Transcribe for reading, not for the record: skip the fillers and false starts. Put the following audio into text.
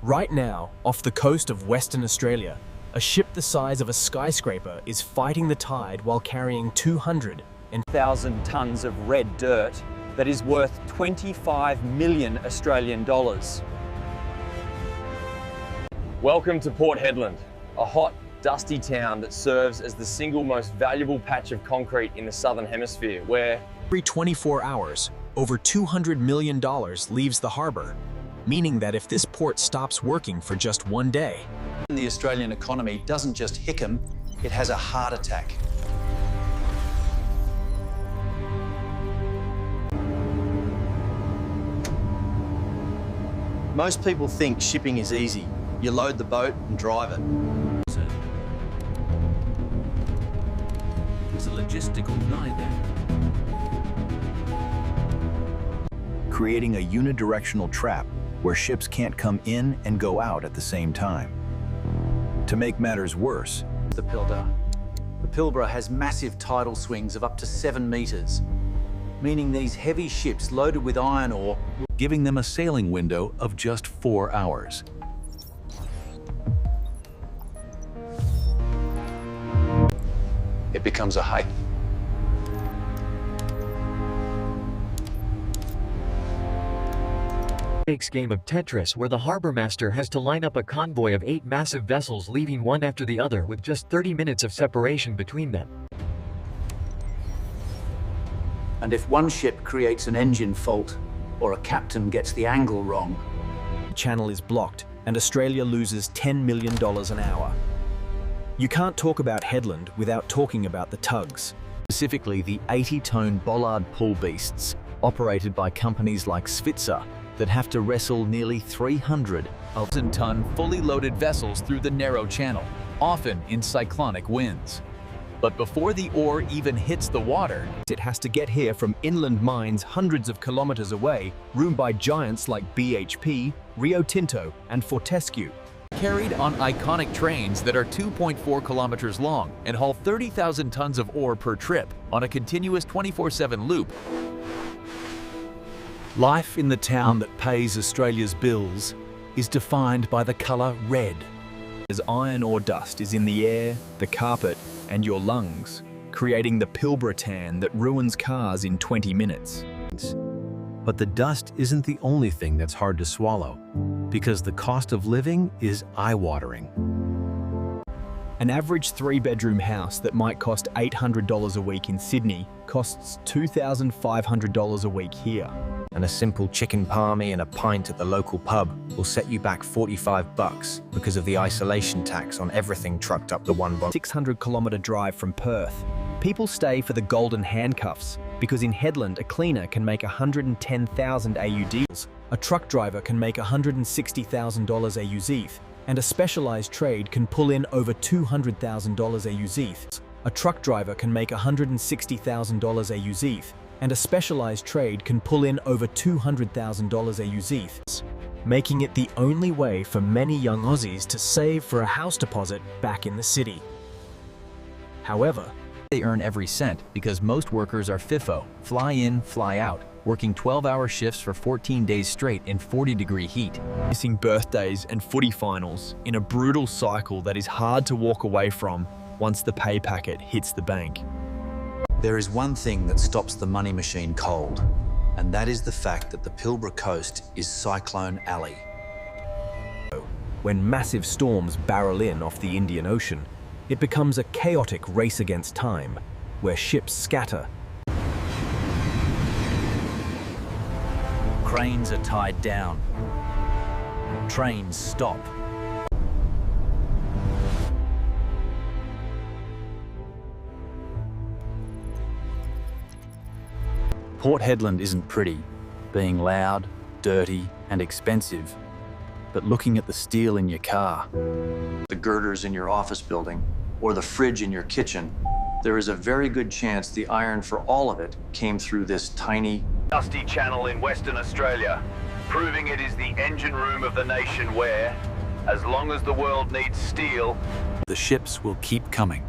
Right now, off the coast of Western Australia, a ship the size of a skyscraper is fighting the tide while carrying 200,000 tons of red dirt that is worth 25 million Australian dollars. Welcome to Port Hedland, a hot, dusty town that serves as the single most valuable patch of concrete in the Southern Hemisphere, where every 24 hours, over $200 million leaves the harbour, meaning that if this port stops working for just one day, the Australian economy doesn't just hiccup, it has a heart attack. Most people think shipping is easy. You load the boat and drive it. It's a logistical nightmare. Creating a unidirectional trap where ships can't come in and go out at the same time. To make matters worse, The Pilbara has massive tidal swings of up to 7 meters, meaning these heavy ships loaded with iron ore, giving them a sailing window of just 4 hours. it becomes a hike. Game of Tetris where the harbor master has to line up a convoy of 8 massive vessels, leaving one after the other with just 30 minutes of separation between them. And if one ship creates an engine fault or a captain gets the angle wrong, the channel is blocked and Australia loses $10 million an hour. You can't talk about Hedland without talking about the tugs. Specifically the 80-ton bollard pull beasts operated by companies like Svitzer that have to wrestle nearly 300,000-ton fully loaded vessels through the narrow channel, often in cyclonic winds. But before the ore even hits the water, it has to get here from inland mines hundreds of kilometers away, roomed by giants like BHP, Rio Tinto, and Fortescue. Carried on iconic trains that are 2.4 kilometers long and haul 30,000 tons of ore per trip on a continuous 24/7 loop. Life in the town that pays Australia's bills is defined by the colour red. As iron ore dust is in the air, the carpet, and your lungs, creating the Pilbara tan that ruins cars in 20 minutes. But the dust isn't the only thing that's hard to swallow, because the cost of living is eye-watering. An average 3-bedroom house that might cost $800 a week in Sydney costs $2,500 a week here. And a simple chicken palmy and a pint at the local pub will set you back $45 because of the isolation tax on everything trucked up the one bond. 600-kilometre drive from Perth. People stay for the Golden Handcuffs because in Hedland a cleaner can make 110,000 AUDs, a truck driver can make $160,000 AUZETH, and a specialised trade can pull in over $200,000 AUZETH. A truck driver can make $160,000 AUZETH, and a specialised trade can pull in over $200,000 AUZETH, making it the only way for many young Aussies to save for a house deposit back in the city. However, They earn every cent because most workers are FIFO, fly in, fly out, working 12-hour shifts for 14 days straight in 40-degree heat. missing birthdays and footy finals in a brutal cycle that is hard to walk away from once the pay packet hits the bank. there is one thing that stops the money machine cold, and that is the fact that the Pilbara coast is Cyclone Alley. When massive storms barrel in off the Indian Ocean, it becomes a chaotic race against time, where ships scatter. Cranes are tied down. Trains stop. Port Hedland isn't pretty, being loud, dirty, and expensive. But looking at the steel in your car, the girders in your office building, or the fridge in your kitchen, there is a very good chance the iron for all of it came through this tiny, dusty channel in Western Australia, proving it is the engine room of the nation where, as long as the world needs steel, the ships will keep coming.